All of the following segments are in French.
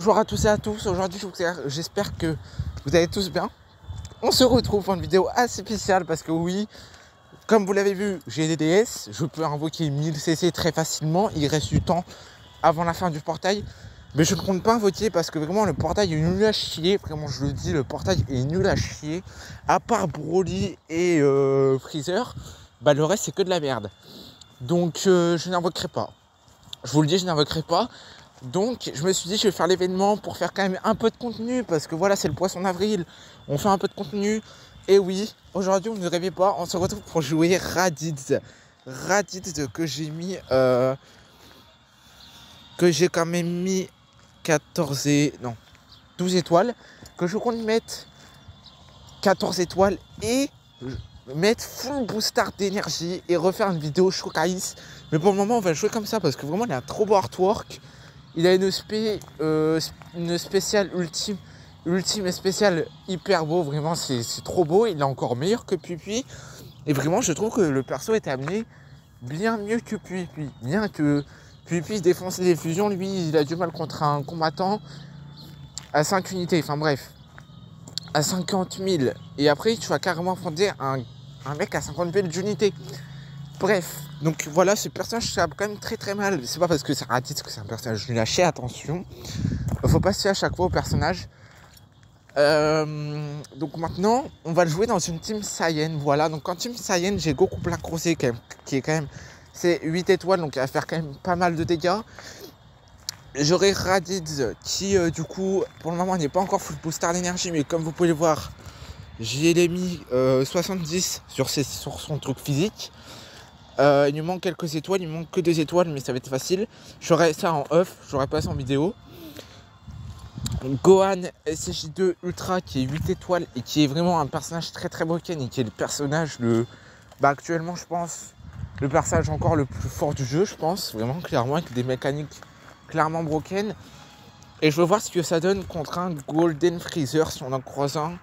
Bonjour à tous et à tous, aujourd'hui j'espère que vous allez tous bien. On se retrouve pour une vidéo assez spéciale parce que oui, comme vous l'avez vu, j'ai des DS, je peux invoquer 1000 CC très facilement, il reste du temps avant la fin du portail. Mais je ne compte pas invoquer parce que vraiment le portail est nul à chier, vraiment je le dis, le portail est nul à chier. À part Broly et Freezer, bah le reste c'est que de la merde. Donc je n'invoquerai pas. Je vous le dis, je n'invoquerai pas. Donc je me suis dit je vais faire l'événement pour faire quand même un peu de contenu parce que voilà c'est le poisson d'avril, on fait un peu de contenu. Et oui, aujourd'hui on ne rêvait pas, on se retrouve pour jouer Raditz. Raditz que j'ai mis que j'ai quand même mis 12 étoiles, que je compte mettre 14 étoiles et mettre full booster d'énergie et refaire une vidéo showcase. Mais pour le moment on va jouer comme ça parce que vraiment il a un trop beau artwork. Il a une spéciale ultime et spéciale hyper beau, vraiment c'est trop beau, il est encore meilleur que Pupi. Et vraiment je trouve que le perso est amené bien mieux que Pupi. Bien que Pupi défonce les fusions, lui il a du mal contre un combattant à 5 unités, enfin bref, à 50 000. Et après tu vas carrément affronter un mec à 50 000 d'unités. Bref, donc voilà, ce personnage tape quand même très mal. C'est pas parce que c'est Raditz que c'est un personnage nul à chier, attention. Faut pas se fier à chaque fois au personnage. Donc maintenant, on va le jouer dans une team Saiyan. Voilà, donc en team Saiyan, j'ai Goku Black Rosé qui est quand même... C'est 8 étoiles, donc il va faire quand même pas mal de dégâts. J'aurai Raditz qui, du coup, pour le moment, n'est pas encore full booster d'énergie. Mais comme vous pouvez le voir, j'y ai mis 70 sur son truc physique. Il lui manque quelques étoiles, il manque que 2 étoiles, mais ça va être facile. J'aurai ça en off, j'aurai pas ça en vidéo. Gohan SJ2 Ultra qui est 8 étoiles et qui est vraiment un personnage très broken et qui est le personnage actuellement je pense le personnage encore le plus fort du jeu, je pense, vraiment clairement, avec des mécaniques clairement broken. Et je veux voir ce que ça donne contre un Golden Freezer si on en croise un.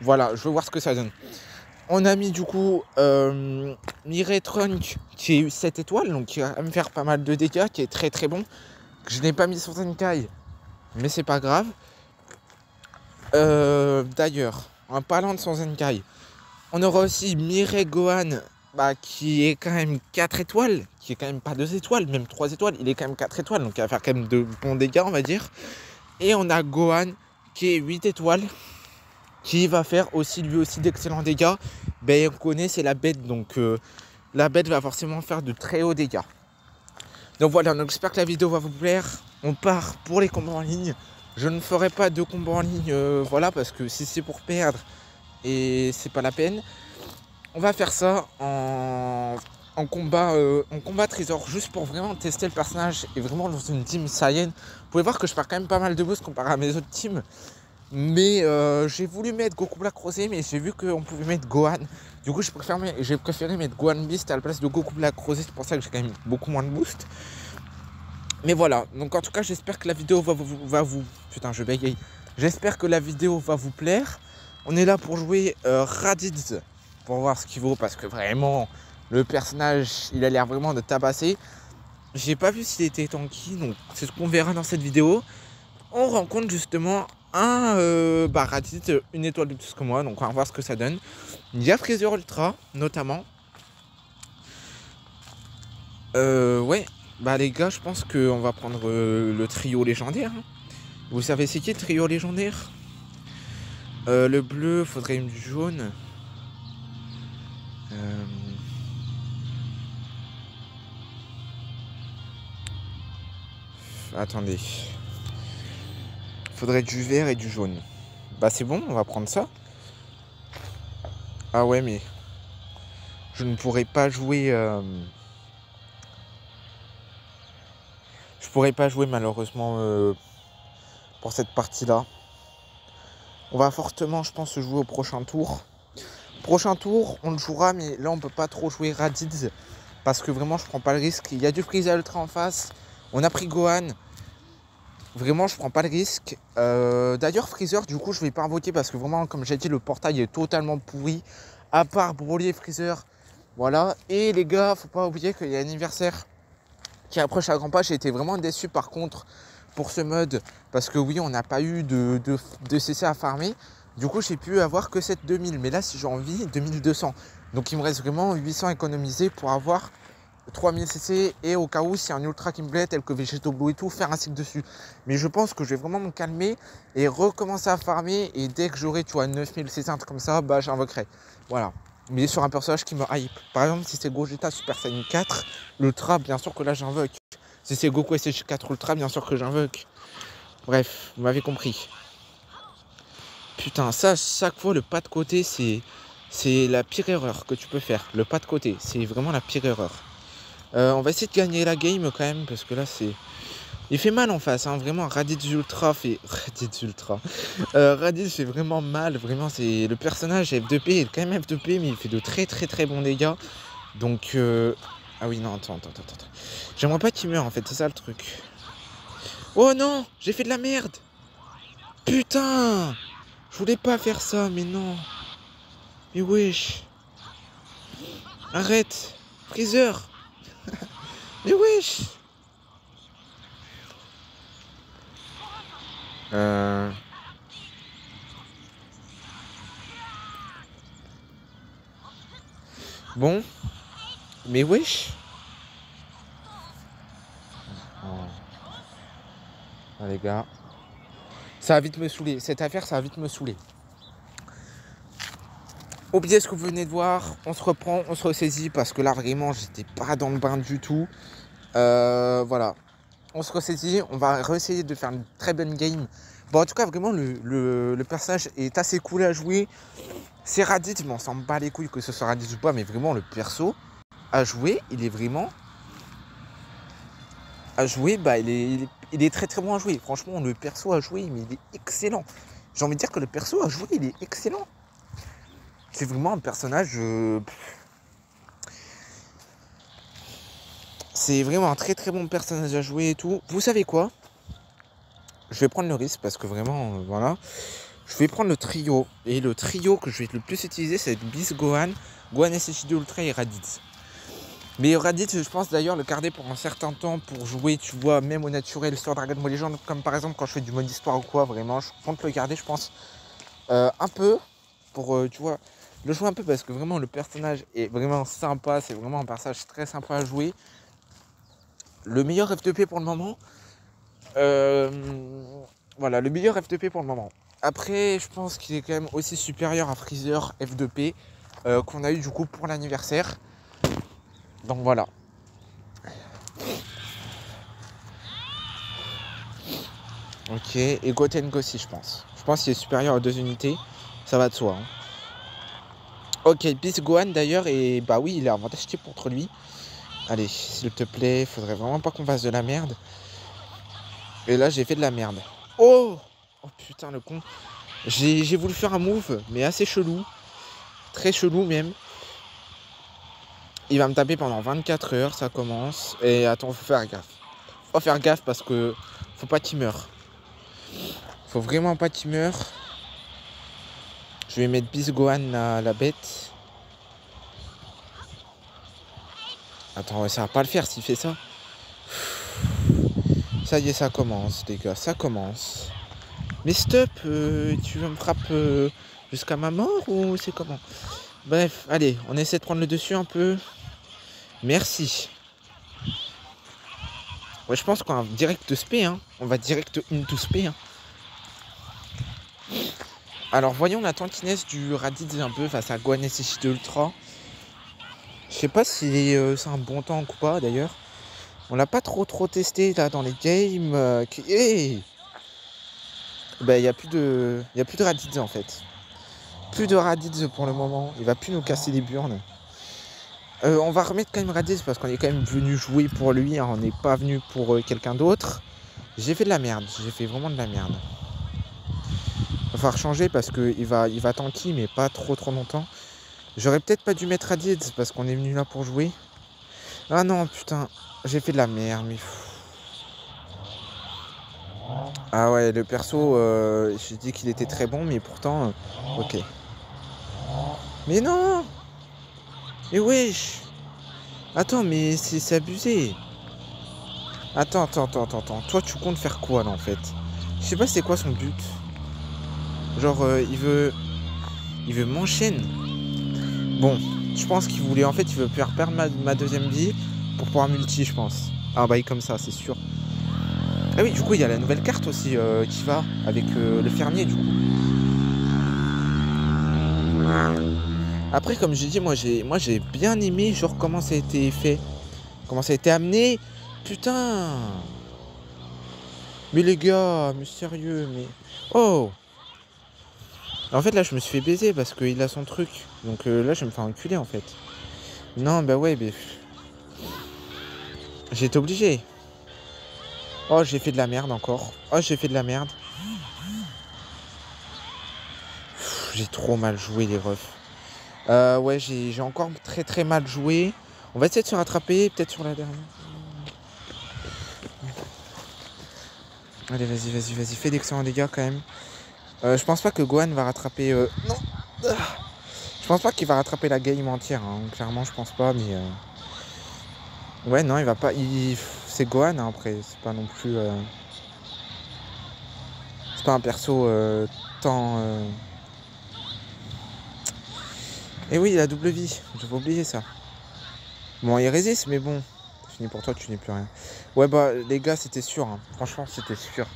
Voilà, je veux voir ce que ça donne. On a mis du coup Mirai Trunk qui est 7 étoiles, donc qui va me faire pas mal de dégâts, qui est très bon. Je n'ai pas mis sur Zenkai, mais c'est pas grave. D'ailleurs, en parlant de son Zenkai, on aura aussi Mirai Gohan qui est quand même 4 étoiles, qui est quand même pas 2 étoiles, même 3 étoiles, il est quand même 4 étoiles, donc il va faire quand même de bons dégâts on va dire. Et on a Gohan qui est 8 étoiles, qui va faire aussi lui aussi d'excellents dégâts. On connaît, c'est la bête, donc la bête va forcément faire de très hauts dégâts. Donc voilà, donc j'espère que la vidéo va vous plaire. On part pour les combats en ligne. Je ne ferai pas de combats en ligne, voilà, parce que si c'est pour perdre, et c'est pas la peine. On va faire ça en combat trésor, juste pour vraiment tester le personnage et vraiment dans une team Saiyan. Vous pouvez voir que je perds quand même pas mal de boost comparé à mes autres teams. Mais j'ai voulu mettre Goku Black Rosé, mais j'ai vu qu'on pouvait mettre Gohan. Du coup, j'ai préféré mettre Gohan Beast à la place de Goku Black Rosé. C'est pour ça que j'ai quand même beaucoup moins de boost. Mais voilà, donc en tout cas, j'espère que la vidéo va vous... Putain, je bégaye. J'espère que la vidéo va vous plaire. On est là pour jouer Raditz, pour voir ce qu'il vaut, parce que vraiment, le personnage, il a l'air vraiment de tabasser. J'ai pas vu s'il était tanky, donc c'est ce qu'on verra dans cette vidéo. On rencontre justement un Raditz, une étoile de plus que moi, donc on va voir ce que ça donne. Il y a Freezer Ultra notamment. Ouais, les gars, je pense qu'on va prendre le trio légendaire. Vous savez c'est qui le trio légendaire? Le bleu, faudrait une jaune. Attendez. Faudrait du vert et du jaune. C'est bon, on va prendre ça. Ah ouais, mais je ne pourrais pas jouer... Je pourrais pas jouer malheureusement pour cette partie-là. On va fortement, je pense, jouer au prochain tour. Prochain tour, on le jouera, mais là, on peut pas trop jouer Raditz. Parce que vraiment, je prends pas le risque. Il y a du Freezer Ultra en face. On a pris Gohan. Vraiment, je prends pas le risque. D'ailleurs, Freezer, du coup, je vais pas invoquer parce que vraiment, comme j'ai dit, le portail est totalement pourri. À part Broly et Freezer. Voilà. Et les gars, faut pas oublier qu'il y a un anniversaire qui approche à grands pas. J'ai été vraiment déçu par contre pour ce mode. Parce que oui, on n'a pas eu de CC à farmer. Du coup, j'ai pu avoir que cette 2000. Mais là, si j'ai envie, 2200. Donc, il me reste vraiment 800 économisés pour avoir 3000 CC. Et au cas où, s'il y a un ultra qui me plaît, tel que Végéto Blue et tout, faire un cycle dessus. Mais je pense que je vais vraiment me calmer et recommencer à farmer. Et dès que j'aurai, tu vois, 9000 CC, un truc comme ça, bah, j'invoquerai. Voilà. Mais sur un personnage qui me hype. Par exemple, si c'est Gogeta Super Saiyan 4, l'Ultra, bien sûr que là, j'invoque. Si c'est Goku SH4 Ultra, bien sûr que j'invoque. Bref, vous m'avez compris. Putain, ça, chaque fois, le pas de côté, c'est la pire erreur que tu peux faire. Le pas de côté, c'est vraiment la pire erreur. On va essayer de gagner la game quand même, parce que là, c'est... Il fait mal en face, hein, vraiment. Raditz Ultra fait... Raditz Ultra. Raditz fait vraiment mal, vraiment. C'est le personnage F2P, il est quand même F2P, mais il fait de très très très bons dégâts. Donc... Ah oui, non, attends. J'aimerais pas qu'il meure, en fait, c'est ça le truc. Oh non, j'ai fait de la merde. Putain, je voulais pas faire ça, mais non. Mais wesh. Arrête. Freezer. Mais wesh. Bon. Mais wesh. Ah, les gars. Ça va vite me saouler. Cette affaire, ça va vite me saouler. Oubliez ce que vous venez de voir. On se reprend, on se ressaisit. Parce que là, vraiment, j'étais pas dans le bain du tout. Voilà. On se ressaisit. On va réessayer de faire une très bonne game. Bon, en tout cas, vraiment, le personnage est assez cool à jouer. C'est Raditz, mais on s'en bat les couilles que ce soit Raditz ou pas. Mais vraiment, le perso à jouer, il est vraiment... À jouer, bah, il est très très bon à jouer. Franchement, le perso à jouer, mais il est excellent. J'ai envie de dire que le perso à jouer, il est excellent. C'est vraiment un personnage... C'est vraiment un très très bon personnage à jouer et tout. Vous savez quoi? Je vais prendre le risque parce que vraiment, voilà. Je vais prendre le trio. Et le trio que je vais le plus utiliser, c'est Beast Gohan, Gohan SH2 Ultra et Raditz. Mais Raditz, je pense d'ailleurs le garder pour un certain temps pour jouer, tu vois, même au naturel sur Dragon Ball Legends, comme par exemple quand je fais du mode histoire ou quoi, vraiment, je compte le garder, je pense, un peu, pour, tu vois, le jouer un peu parce que vraiment le personnage est vraiment sympa, c'est vraiment un personnage très sympa à jouer. Le meilleur F2P pour le moment, voilà, le meilleur F2P pour le moment. Après, je pense qu'il est quand même aussi supérieur à Freezer F2P qu'on a eu du coup pour l'anniversaire. Donc voilà. Ok, et Gotenk aussi, je pense. Je pense qu'il est supérieur à 2 unités. Ça va de soi. Hein. Ok, Beast Gohan d'ailleurs, et bah oui, il est avantage type contre lui. Allez, s'il te plaît, faudrait vraiment pas qu'on fasse de la merde. Et là, j'ai fait de la merde. Oh! Oh putain, le con. J'ai voulu faire un move, mais assez chelou. Très chelou même. Il va me taper pendant 24 heures, ça commence. Et attends, faut faire gaffe. Faut faire gaffe parce que faut pas qu'il meure. Faut vraiment pas qu'il meure. Je vais mettre Beast Gohan la bête. Attends, ça va pas le faire s'il fait ça. Ça y est, ça commence, les gars, ça commence. Mais stop, tu veux me frapper jusqu'à ma mort ou c'est comment? Bref, allez, on essaie de prendre le dessus un peu. Merci. Ouais, je pense qu'on va direct spé, hein. On va direct into spé, hein. Alors, voyons la tankiness du Raditz un peu face à Gohan SH2 Ultra. Je sais pas si c'est un bon tank ou pas, d'ailleurs. On l'a pas trop testé, là, dans les games. Hey, bah, y a plus de Raditz, en fait. Plus de Raditz pour le moment. Il va plus nous casser les burnes. On va remettre quand même Raditz parce qu'on est quand même venu jouer pour lui. Hein, on n'est pas venu pour quelqu'un d'autre. J'ai fait de la merde. J'ai fait vraiment de la merde. Il va falloir changer parce qu'il va tanky mais pas trop longtemps. J'aurais peut-être pas dû mettre Raditz parce qu'on est venu là pour jouer. Ah non, putain. J'ai fait de la merde. Mais... Ah ouais, le perso, j'ai dit qu'il était très bon mais pourtant... ok. Mais non! Mais wesh! Attends, mais c'est abusé. Attends. Toi, tu comptes faire quoi, là, en fait? Je sais pas c'est quoi son but. Genre, il veut m'enchaîner. Bon, je pense qu'il voulait, en fait, il veut faire perdre ma deuxième vie pour pouvoir multi, je pense. Ah, bah, comme ça, c'est sûr. Ah oui, du coup, il y a la nouvelle carte aussi qui va avec le fermier, du coup. Après, comme j'ai dit, moi, j'ai bien aimé, genre, comment ça a été fait. Comment ça a été amené. Putain. Mais les gars, mais sérieux, mais... Oh. En fait, là, je me suis fait baiser parce qu'il a son truc. Donc là, je vais me faire enculer, en fait. Non, bah ouais, mais... J'ai été obligé. Oh, j'ai fait de la merde encore. Oh, j'ai fait de la merde. J'ai trop mal joué, les refs. Ouais, j'ai encore très mal joué. On va essayer de se rattraper, peut-être sur la dernière. Allez, vas-y. Fais d'excellents dégâts, quand même. Je pense pas que Gohan va rattraper... Non. Je pense pas qu'il va rattraper la game entière. Hein. Clairement, je pense pas, mais... Ouais, non, il va pas... C'est Gohan, hein, après. C'est pas non plus... C'est pas un perso tant... Et oui, il a double vie. J'avais oublié ça. Bon, il résiste, mais bon. C'est fini pour toi, tu n'es plus rien. Ouais, bah, les gars, c'était sûr. Hein. Franchement, c'était sûr.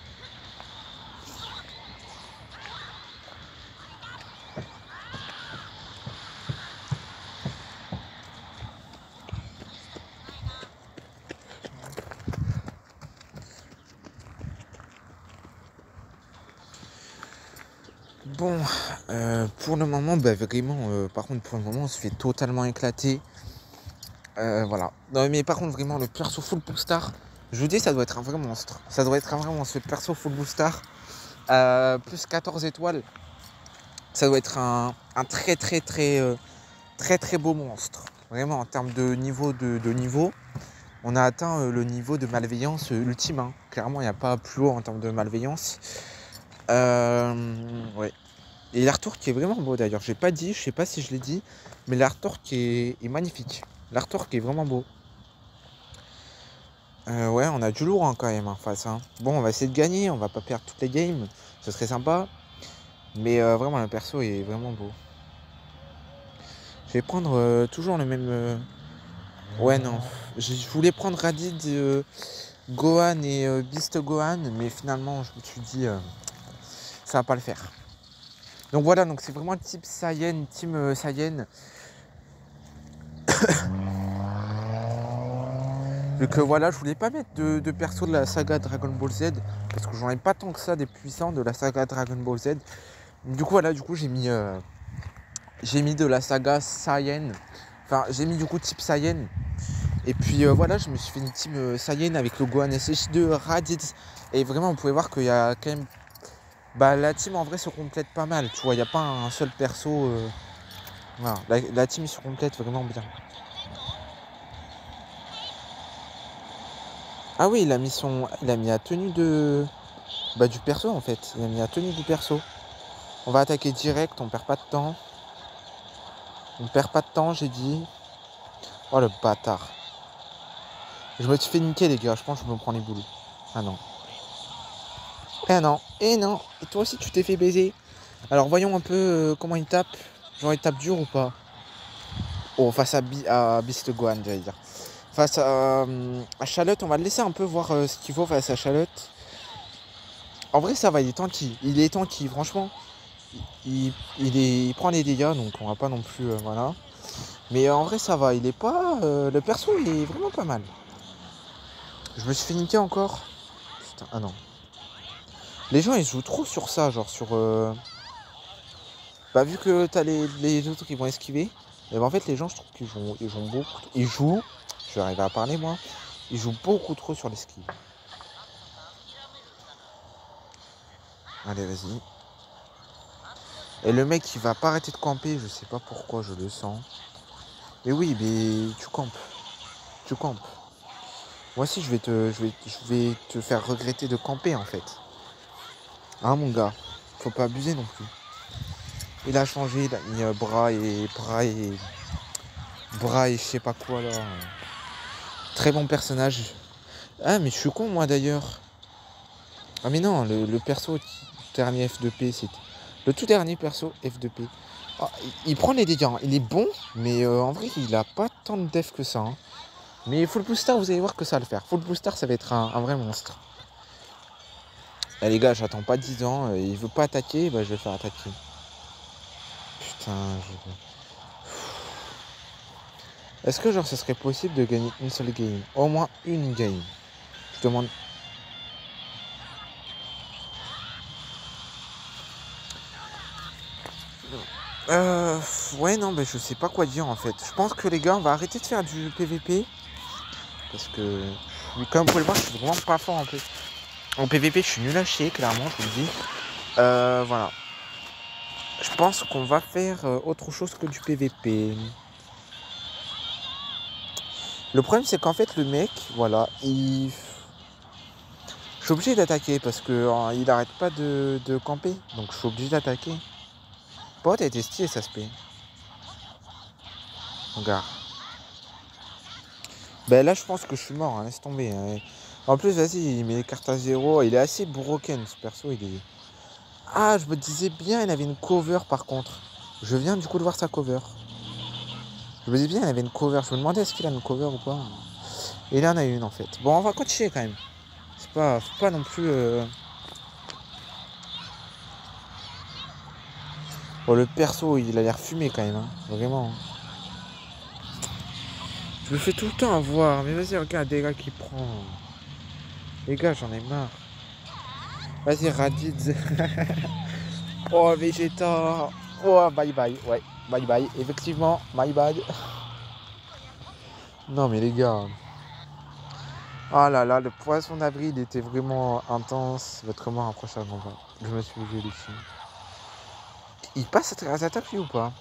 Bon, pour le moment, bah, vraiment, par contre, pour le moment, on se fait totalement éclater. Voilà. Non, mais par contre, vraiment, le perso full Bookstar, je vous dis, ça doit être un vrai monstre. Ça doit être un vrai monstre. Ce perso full Bookstar, plus 14 étoiles, ça doit être un très beau monstre. Vraiment, en termes de niveau, de niveau, on a atteint le niveau de malveillance ultime. Hein. Clairement, il n'y a pas plus haut en termes de malveillance. Ouais. Et l'artwork qui est vraiment beau d'ailleurs. J'ai pas dit, je sais pas si je l'ai dit, mais l'artwork est magnifique. L'artwork est vraiment beau. Ouais, on a du lourd hein, quand même en face. Hein. Bon, on va essayer de gagner, on va pas perdre toutes les games. Ce serait sympa. Mais vraiment, le perso est vraiment beau. Je vais prendre toujours le même... Ouais, non. Je voulais prendre Raditz, Gohan et Beast Gohan, mais finalement, je me suis dit, ça va pas le faire. Donc voilà, donc c'est vraiment le type Saiyan, team Saiyan. Donc voilà, je voulais pas mettre de perso de la saga Dragon Ball Z, parce que j'en ai pas tant que ça des puissants de la saga Dragon Ball Z. Du coup voilà, j'ai mis de la saga Saiyan. Enfin, j'ai mis du coup type Saiyan. Et puis voilà, je me suis fait une team Saiyan avec le Gohan SH2, Raditz. Et vraiment, vous pouvez voir qu'il y a quand même... Bah la team en vrai se complète pas mal, tu vois, il n'y a pas un seul perso... Voilà, la team se complète vraiment bien. Ah oui, il a mis la tenue de... Bah du perso en fait, il a mis la tenue du perso. On va attaquer direct, on perd pas de temps. On perd pas de temps, j'ai dit. Oh le bâtard. Je me suis fait niquer les gars, je pense que je me prends les boules. Ah non. Et toi aussi tu t'es fait baiser. Alors voyons un peu comment il tape. Genre il tape dur ou pas. Oh, face à Beast Gohan, j'allais dire. Face à Charlotte, on va le laisser un peu voir ce qu'il faut face à Charlotte. En vrai ça va, il est tanky, franchement. Il prend les dégâts, donc on va pas non plus... voilà. Mais en vrai ça va, il est pas... le perso il est vraiment pas mal. Je me suis fait niquer encore. Putain, ah non. Les gens ils jouent trop sur ça, genre sur... Bah vu que t'as les autres qui vont esquiver, et bah en fait les gens je trouve qu'ils jouent beaucoup... Je vais arriver à parler moi. Ils jouent beaucoup trop sur l'esquive. Allez vas-y. Et le mec il va pas arrêter de camper, je sais pas pourquoi, je le sens. Mais oui, mais tu campes. Tu campes. Moi aussi je vais te faire regretter de camper en fait. Hein mon gars, faut pas abuser non plus. Il a changé, il a mis bras et je sais pas quoi là. Très bon personnage. Ah, mais je suis con, moi, d'ailleurs. Ah, mais non, le perso dernier F2P, c'était... Le tout dernier perso F2P. Ah, il prend les dégâts, hein. Il est bon, mais en vrai, il a pas tant de def que ça. Hein. Mais Full Booster, vous allez voir que ça va le faire. Full Booster, ça va être un vrai monstre. Ah, les gars, j'attends pas 10 ans. Il veut pas attaquer, bah je vais le faire attaquer. Putain, Est-ce que genre ça serait possible de gagner une seule game? Au moins une game. Je demande. Ouais, non, mais je sais pas quoi dire en fait. Je pense que les gars, on va arrêter de faire du PVP. Parce que, comme vous pouvez le voir, je suis vraiment pas fort en plus. En PVP, je suis nul à chier, clairement, je vous le dis. Voilà. Je pense qu'on va faire autre chose que du PVP. Le problème, c'est qu'en fait, le mec, voilà, je suis obligé d'attaquer parce que il arrête pas de camper. Donc, je suis obligé d'attaquer. Bon, t'as été stylé, ça se paye. Regarde. Ben là, je pense que je suis mort, hein, laisse tomber. Hein. En plus, vas-y, il met les cartes à 0. Il est assez broken, ce perso. Il est... Ah, je me disais bien, il avait une cover par contre. Je viens du coup de voir sa cover. Je me disais bien, il avait une cover. Je me demandais est-ce qu'il a une cover ou pas. Et il en a une en fait. Bon, on va continuer quand même. C'est pas, faut pas non plus... Bon, le perso, il a l'air fumé quand même. Hein. Vraiment. Je me fais tout le temps avoir. Mais vas-y, regarde, des gars qui prend. Les gars, j'en ai marre. Vas-y, Raditz. Oh, Vegeta. Oh, bye bye. Ouais, bye bye. Effectivement, my bad. Non, mais les gars. Ah là là, le poisson d'avril était vraiment intense. Votre mort approche à grands pas. Je me suis levé les filles. Il passe à attaque lui ou pas?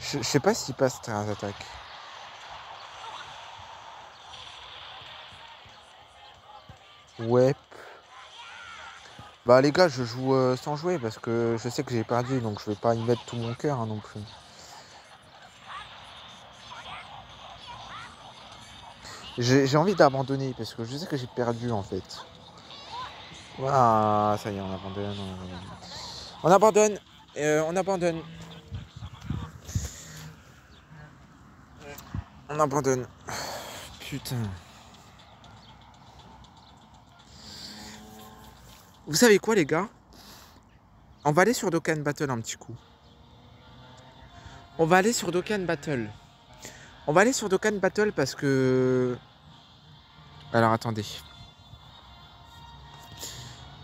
Je sais pas s'il passe à attaque. Ouais. Bah les gars, je joue sans jouer parce que je sais que j'ai perdu, donc je vais pas y mettre tout mon cœur hein, non plus. J'ai envie d'abandonner parce que je sais que j'ai perdu en fait. Ah, ça y est, on abandonne. On abandonne. On abandonne. On abandonne. Putain. Vous savez quoi les gars? On va aller sur Dokkan Battle un petit coup. On va aller sur Dokkan Battle. On va aller sur Dokkan Battle parce que... Alors attendez.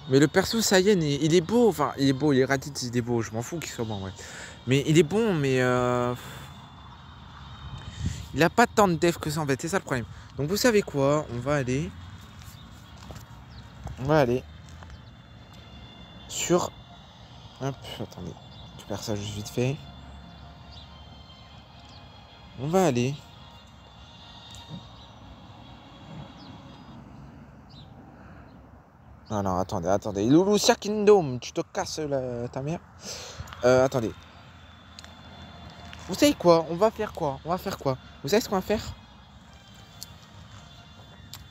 Mais le perso Saiyan, il est beau. Enfin, il est beau, il est Raditz, il est beau. Je m'en fous qu'il soit bon, ouais. Mais il est bon, mais... Il a pas tant de def que ça en fait, c'est ça le problème. Donc vous savez quoi? On va aller sur... Hop, attendez. Je perds ça juste vite fait. On va aller... Alors attendez. Loulou Kingdom, tu te casses ta mère. Attendez. Vous savez quoi? On va faire quoi? Vous savez ce qu'on va faire?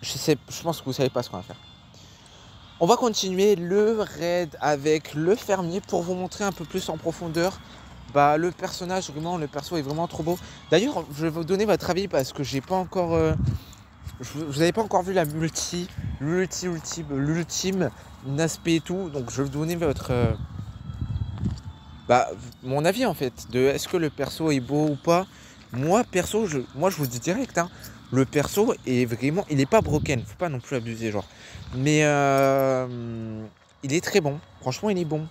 Je pense que vous savez pas ce qu'on va faire. On va continuer le raid avec le fermier pour vous montrer un peu plus en profondeur. Bah le personnage, vraiment, le perso est vraiment trop beau. D'ailleurs, je vais vous donner votre avis parce que j'ai pas encore... vous n'avez pas encore vu la l'ultime aspect et tout. Donc je vais vous donner mon avis en fait. De est-ce que le perso est beau ou pas. Moi perso, je vous dis direct. Hein, le perso est vraiment... Il est pas broken. Faut pas non plus abuser genre. Mais il est très bon. Franchement il est bon.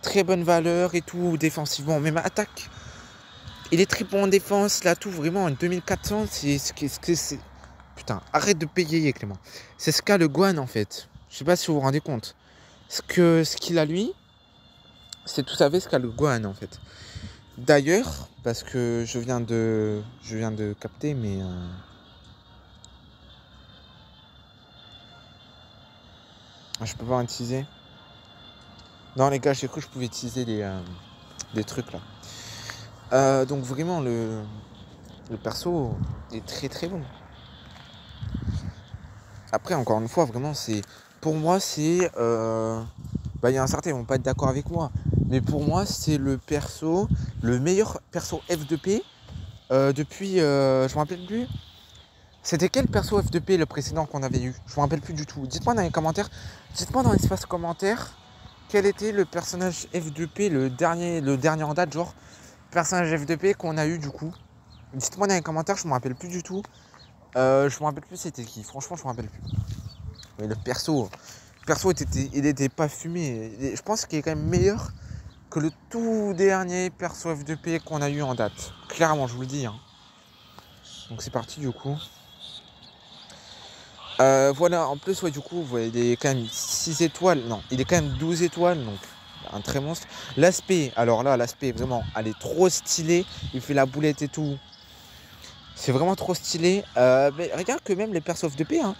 Très bonne valeur et tout. Défensivement. Même attaque. Il est très bon en défense. Là tout vraiment. En 2400 c'est ce que c'est... Putain, arrête de payer Clément. C'est ce qu'a le Gohan en fait. Je sais pas si vous vous rendez compte. Ce qu'il a lui, c'est tout à fait ce qu'a le Gohan en fait. D'ailleurs, parce que je viens de capter, mais je peux pas utiliser. Non les gars, j'ai cru que je pouvais utiliser des trucs là. Donc vraiment le perso est très très bon. Après, encore une fois, vraiment, c'est... Pour moi, c'est... Bah, il y a un certain, ils vont pas être d'accord avec moi. Mais pour moi, c'est le perso, le meilleur perso F2P depuis... je me rappelle plus. C'était quel perso F2P le précédent qu'on avait eu? Je me rappelle plus du tout. Dites-moi dans les commentaires. Dites-moi dans l'espace commentaire quel était le personnage F2P, le dernier en date, genre personnage F2P qu'on a eu du coup. Dites-moi dans les commentaires, je me rappelle plus du tout. Je me rappelle plus c'était qui. Franchement, je me rappelle plus. Mais le perso il était pas fumé. Je pense qu'il est quand même meilleur que le tout dernier perso F2P qu'on a eu en date. Clairement, je vous le dis. Hein. Donc c'est parti du coup. Voilà, en plus, ouais, du coup, vous voyez, il est quand même 6 étoiles. Non, il est quand même 12 étoiles, donc un très monstre. L'aspect, alors là, l'aspect, vraiment, elle est trop stylée. Il fait la boulette et tout. C'est vraiment trop stylé. Mais regarde que même les persos F2P, hein,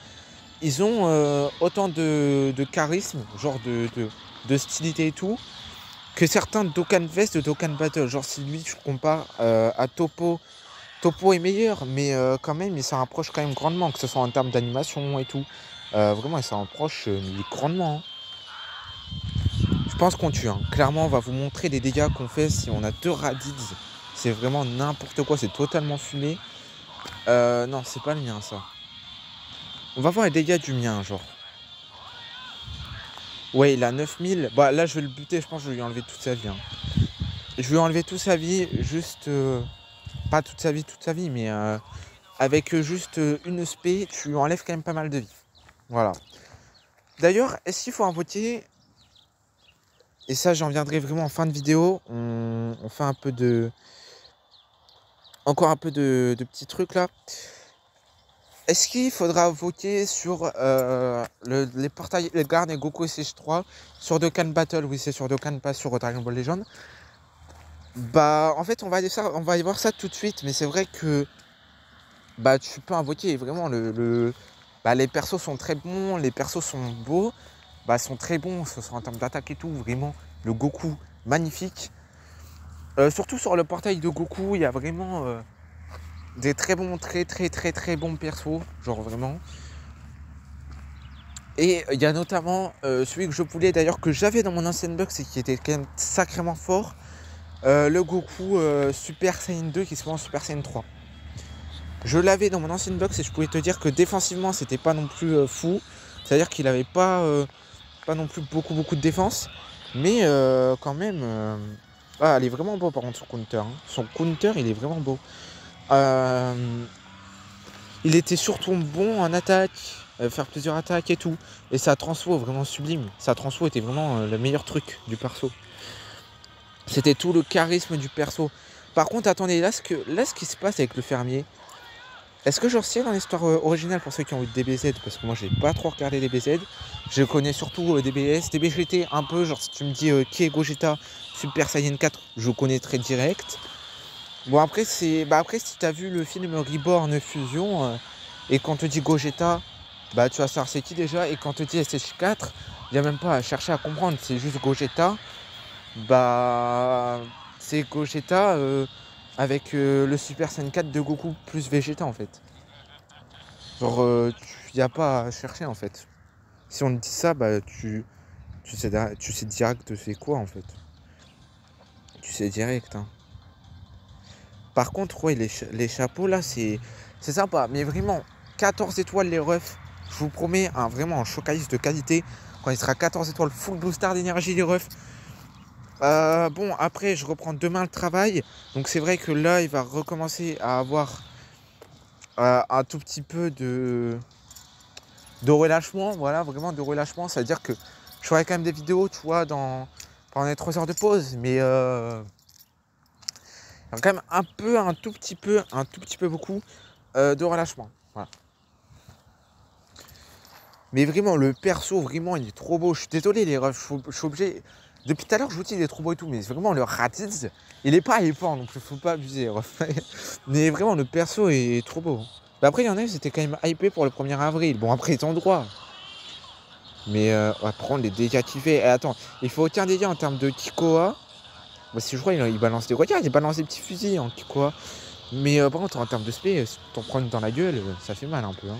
ils ont autant de charisme, genre de stylité et tout, que certains Dokkan Fest de Dokkan Battle. Genre, si lui, tu compares à Topo. Topo est meilleur, mais quand même, il s'en rapproche quand même grandement, que ce soit en termes d'animation et tout. Vraiment, il s'en rapproche grandement. Hein. Je pense qu'on tue. Hein. Clairement, on va vous montrer les dégâts qu'on fait si on a 2 Raditz. C'est vraiment n'importe quoi, c'est totalement fumé. Non, c'est pas le mien, ça. On va voir les dégâts du mien, genre. Ouais, il a 9000. Bah, là, je vais le buter, je pense que je vais lui enlever toute sa vie. Hein. Je vais lui enlever toute sa vie, juste... pas toute sa vie, mais... avec juste une spé, tu enlèves quand même pas mal de vie. Voilà. D'ailleurs, est-ce qu'il faut invoquer... Et ça, j'en viendrai vraiment en fin de vidéo. On fait un peu de... Encore un peu de petits trucs là. Est-ce qu'il faudra invoquer sur les portails Elgarn et Goku SH3 sur Dokkan Battle? Oui, c'est sur Dokkan, pas sur Dragon Ball Legend. Bah, en fait, on va aller voir ça tout de suite. Mais c'est vrai que... Bah, tu peux invoquer vraiment bah, les persos sont très bons, les persos sont beaux, bah, sont très bons, ce soit en termes d'attaque et tout, vraiment, le Goku, magnifique. Surtout sur le portail de Goku, il y a vraiment des très bons, très bons persos, genre vraiment. Et il y a notamment celui que je voulais d'ailleurs, que j'avais dans mon ancienne box et qui était quand même sacrément fort, le Goku Super Saiyan 2 qui se voit en Super Saiyan 3. Je l'avais dans mon ancienne box et je pouvais te dire que défensivement c'était pas non plus fou. C'est-à-dire qu'il avait pas non plus beaucoup de défense. Mais quand même... Ah, elle est vraiment beau par contre son counter. Hein. Son counter il est vraiment beau. Il était surtout bon en attaque, faire plusieurs attaques et tout. Et sa transfo vraiment sublime. Sa transfo était vraiment le meilleur truc du perso. C'était tout le charisme du perso. Par contre attendez, là ce qui se passe avec le fermier... Est-ce que je retiens dans l'histoire originale pour ceux qui ont eu DBZ? Parce que moi j'ai pas trop regardé DBZ. Je connais surtout DBS, DBGT un peu, genre si tu me dis qui est Gogeta Super Saiyan 4, je connais très direct. Bon après c'est. Bah après si tu as vu le film Reborn Fusion et qu'on te dit Gogeta, bah tu vas savoir c'est qui déjà, et quand on te dit SH4, il n'y a même pas à chercher à comprendre, c'est juste Gogeta. Bah c'est Gogeta avec le Super Saiyan 4 de Goku plus Vegeta en fait. Genre, il n'y a pas à chercher en fait. Si on te dit ça, bah tu sais direct c'est quoi en fait. Tu sais direct. Hein. Par contre, ouais, les chapeaux là, c'est sympa. Mais vraiment, 14 étoiles les refs. Je vous promets vraiment un Showcase de qualité. Quand il sera 14 étoiles, full booster d'énergie les refs. Bon, après, je reprends demain le travail. Donc c'est vrai que là, il va recommencer à avoir un tout petit peu de relâchement. Voilà, vraiment de relâchement. C'est-à-dire que je ferai quand même des vidéos, tu vois, pendant les 3 heures de pause. Mais il y a quand même un tout petit peu beaucoup de relâchement. Voilà. Mais vraiment, le perso, vraiment, il est trop beau. Je suis désolé, les refs, je suis obligé... Depuis tout à l'heure, je vous dis, il est trop beau et tout, mais vraiment, le Raditz, il est pas épais, donc il faut pas abuser, les refs. Mais vraiment, le perso est trop beau. Mais après, il y en a, c'était quand même hypé pour le 1er avril. Bon, après, ils ont le droit. Mais on va prendre les dégâts qu'il fait. Et attends, il faut aucun dégâts en termes de Kikoa. Bah, si je crois, il balance des... Regarde, il balance des petits fusils en Kikoa. Mais par contre, en termes de spé, si t'en prends dans la gueule, ça fait mal un peu. Hein.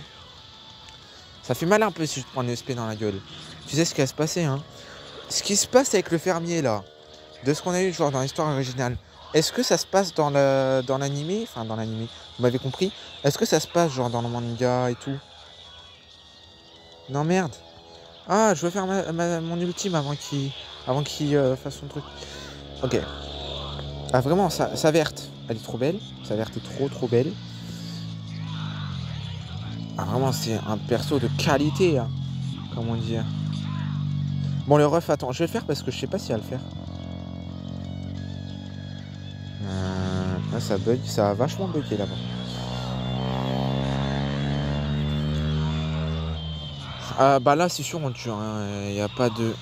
Ça fait mal un peu si je te prends une SP dans la gueule. Tu sais ce qui va se passer, hein. Ce qui se passe avec le fermier, là, de ce qu'on a eu genre dans l'histoire originale, est-ce que ça se passe dans l'animé? Enfin, dans l'animé, vous m'avez compris? Est-ce que ça se passe genre dans le manga et tout? Non, merde. Ah, je veux faire mon ultime avant qu'il fasse son truc. Ok. Ah, vraiment, sa verte, elle est trop belle. Sa verte est trop belle. Ah, vraiment, c'est un perso de qualité, hein. Comment dire. Bon, le ref, attends, je vais le faire parce que je sais pas si elle va le faire. Là, ça bug, ça a vachement bugué là-bas. Bah là, c'est sûr, on tue, hein. Il n'y a pas de...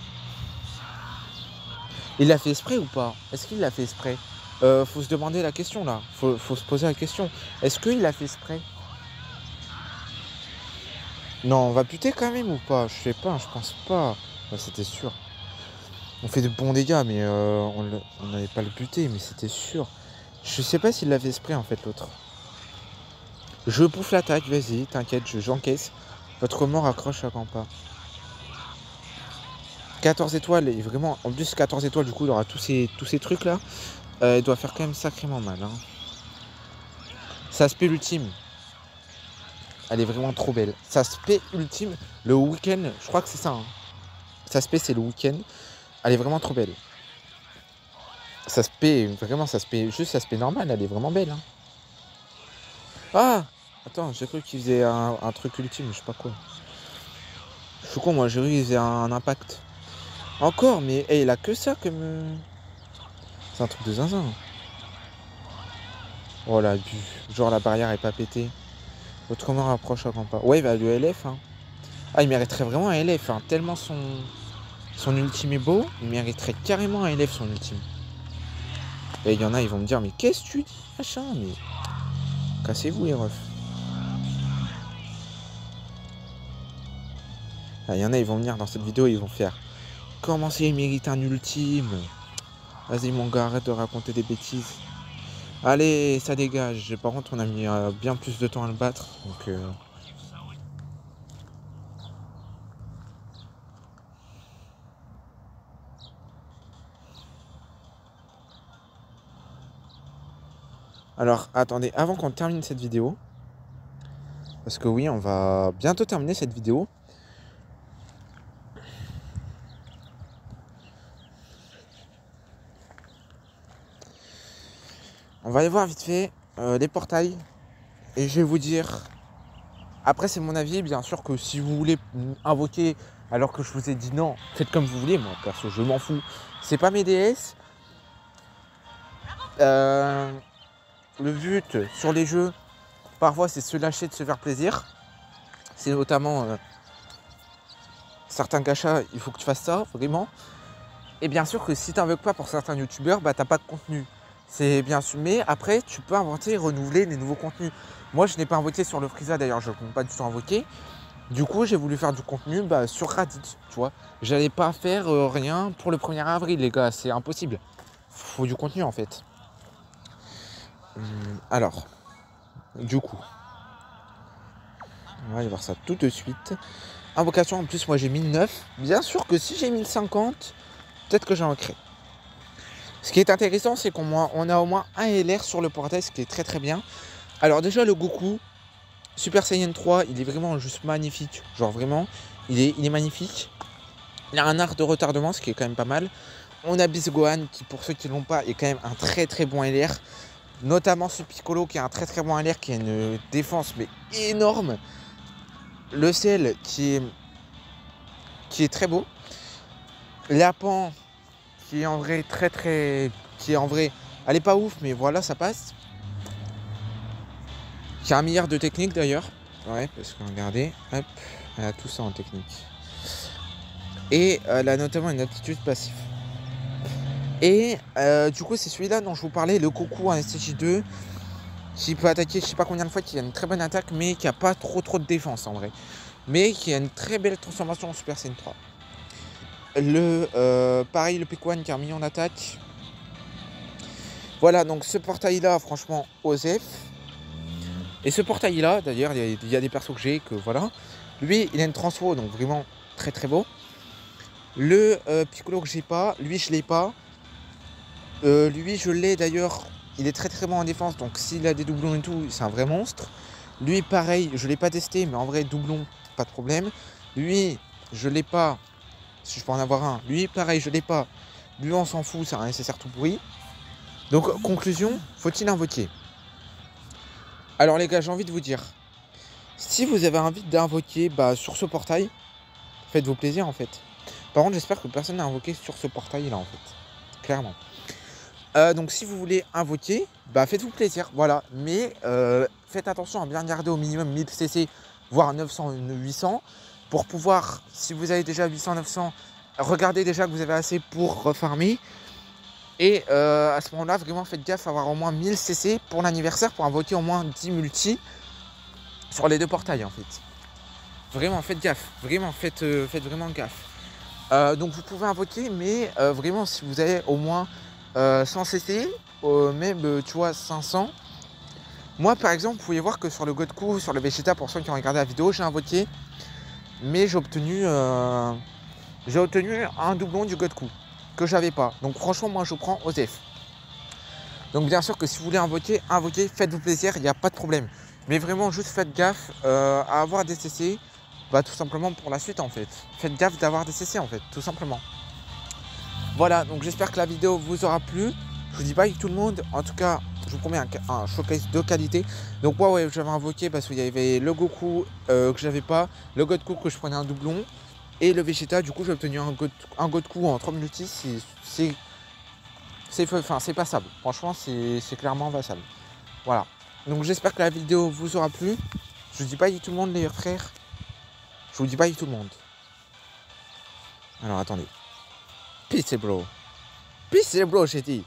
Il l'a fait exprès ou pas? Est-ce qu'il l'a fait exprès? Faut se demander la question, là. Faut se poser la question. Est-ce qu'il l'a fait exprès? Non, on va buter quand même ou pas? Je sais pas, je pense pas. Bah, c'était sûr. On fait de bons dégâts, mais on n'allait pas le buter, mais c'était sûr. Je sais pas s'il l'a fait exprès, en fait, l'autre. Je bouffe l'attaque, vas-y, t'inquiète, j'encaisse. Votre mort accroche à Campa. 14 étoiles, et vraiment, en plus 14 étoiles, du coup, il aura tous ces trucs là. Il doit faire quand même sacrément mal. Hein. Sa spé ultime. Elle est vraiment trop belle. Sa spé ultime, le week-end, je crois que c'est ça. Hein. Sa spé, c'est le week-end. Elle est vraiment trop belle. Sa spé, vraiment, juste sa spé normale, elle est vraiment belle. Hein. Ah! Attends, j'ai cru qu'il faisait un truc ultime, je sais pas quoi. Je suis con, moi, j'ai cru qu'il faisait un impact. Encore, mais hey, il a que ça comme... C'est un truc de zinzin. Oh la bu. Genre la barrière est pas pétée. Autrement rapproche à pas. Ouais, il va le LF. Hein. Ah, il mériterait vraiment un LF. Hein. Tellement son ultime est beau, il mériterait carrément un LF son ultime. Et il y en a, ils vont me dire, mais qu'est-ce que tu dis, machin, mais... Cassez-vous les refs. Ah, il y en a, ils vont venir dans cette vidéo, ils vont faire... Comment c'est, il mérite un ultime? Vas-y mon gars, arrête de raconter des bêtises. Allez, ça dégage. Par contre, on a mis bien plus de temps à le battre. Donc, Alors, attendez, avant qu'on termine cette vidéo, parce que oui, on va bientôt terminer cette vidéo. On va aller voir vite fait les portails. Et je vais vous dire... Après, c'est mon avis. Bien sûr que si vous voulez invoquer alors que je vous ai dit non, faites comme vous voulez. Moi, perso, je m'en fous. C'est pas mes DS. Le but sur les jeux, parfois, c'est de se lâcher, de se faire plaisir. C'est notamment certains gachas, il faut que tu fasses ça, vraiment. Et bien sûr que si tu n'invoques pas pour certains youtubeurs, bah t'as pas de contenu. C'est bien sûr. Mais après, tu peux inventer et renouveler des nouveaux contenus. Moi, je n'ai pas invoqué sur le Frieza, d'ailleurs, je ne compte pas du tout invoquer. Du coup, j'ai voulu faire du contenu sur Reddit, tu vois. J'allais pas faire rien pour le 1er avril, les gars, c'est impossible. Faut du contenu, en fait. Alors, du coup, on va aller voir ça tout de suite. Invocation, en plus, moi, j'ai 1009. Bien sûr que si j'ai 1050, peut-être que j'en crée. Ce qui est intéressant, c'est qu'on a au moins un LR sur le portail, ce qui est très très bien. Alors déjà, le Goku Super Saiyan 3, il est vraiment juste magnifique. Genre vraiment, il est magnifique. Il a un art de retardement, ce qui est quand même pas mal. On a Beast Gohan, qui pour ceux qui ne l'ont pas, est quand même un très très bon LR. Notamment ce Piccolo, qui est un très très bon LR, qui a une défense mais énorme. Le Cell, qui est très beau. Lapin, qui est en vrai elle est pas ouf, mais voilà, ça passe. Qui a 1 milliard de techniques d'ailleurs. Ouais, parce que regardez, hop, elle a tout ça en technique. Et elle a notamment une attitude passive. Et du coup, c'est celui-là dont je vous parlais, le Goku en STJ2, qui peut attaquer je sais pas combien de fois, qui a une très bonne attaque, mais qui a pas trop de défense en vrai. Mais qui a une très belle transformation en Super Saiyan 3. Pareil, le P1 qui a 1 million d'attaque. Voilà, donc ce portail-là, franchement, Osef. Et ce portail-là, d'ailleurs, il y a des persos que j'ai, que voilà. Lui, il a une transfo, donc vraiment très très beau. Le Piccolo que j'ai pas, lui je l'ai pas. Lui je l'ai d'ailleurs, il est très très bon en défense, donc s'il a des doublons et tout, c'est un vrai monstre. Lui pareil, je l'ai pas testé, mais en vrai doublon, pas de problème. Lui, je l'ai pas, si je peux en avoir un. Lui pareil, je l'ai pas. Lui on s'en fout, c'est un nécessaire tout pourri. Donc conclusion, faut-il invoquer? Alors les gars, j'ai envie de vous dire, si vous avez envie d'invoquer sur ce portail, faites-vous plaisir en fait. Par contre, j'espère que personne n'a invoqué sur ce portail là en fait. Clairement. Donc si vous voulez invoquer, faites-vous plaisir, voilà. Mais faites attention à bien garder au minimum 1000 CC, voire 900, 800. Pour pouvoir, si vous avez déjà 800, 900, regardez déjà que vous avez assez pour refarmer. Et à ce moment-là, vraiment faites gaffe à avoir au moins 1000 CC pour l'anniversaire, pour invoquer au moins 10 multi sur les deux portails en fait. Vraiment, faites gaffe, vraiment, faites vraiment gaffe. Donc vous pouvez invoquer, mais vraiment si vous avez au moins 100 CC, même tu vois 500. Moi par exemple, vous pouvez voir que sur le Godku, sur le Vegeta, pour ceux qui ont regardé la vidéo, j'ai invoqué, mais j'ai obtenu un doublon du Godku que j'avais pas. Donc franchement, moi je prends Osef. Donc bien sûr que si vous voulez invoquer, faites-vous plaisir, il n'y a pas de problème. Mais vraiment juste faites gaffe à avoir des CC, tout simplement pour la suite en fait. Faites gaffe d'avoir des CC en fait, tout simplement. Voilà, donc j'espère que la vidéo vous aura plu. Je vous dis bye tout le monde. En tout cas, je vous promets un showcase de qualité. Donc moi, ouais, j'avais invoqué parce qu'il y avait le Goku que j'avais pas, le Godku que je prenais un doublon, et le Vegeta. Du coup, j'ai obtenu un Godku en 3 minutes 6. C'est passable. Franchement, c'est clairement passable. Voilà. Donc j'espère que la vidéo vous aura plu. Je vous dis bye tout le monde les frères. Je vous dis bye tout le monde. Alors attendez. Peace bro. Peace bro, j'ai dit.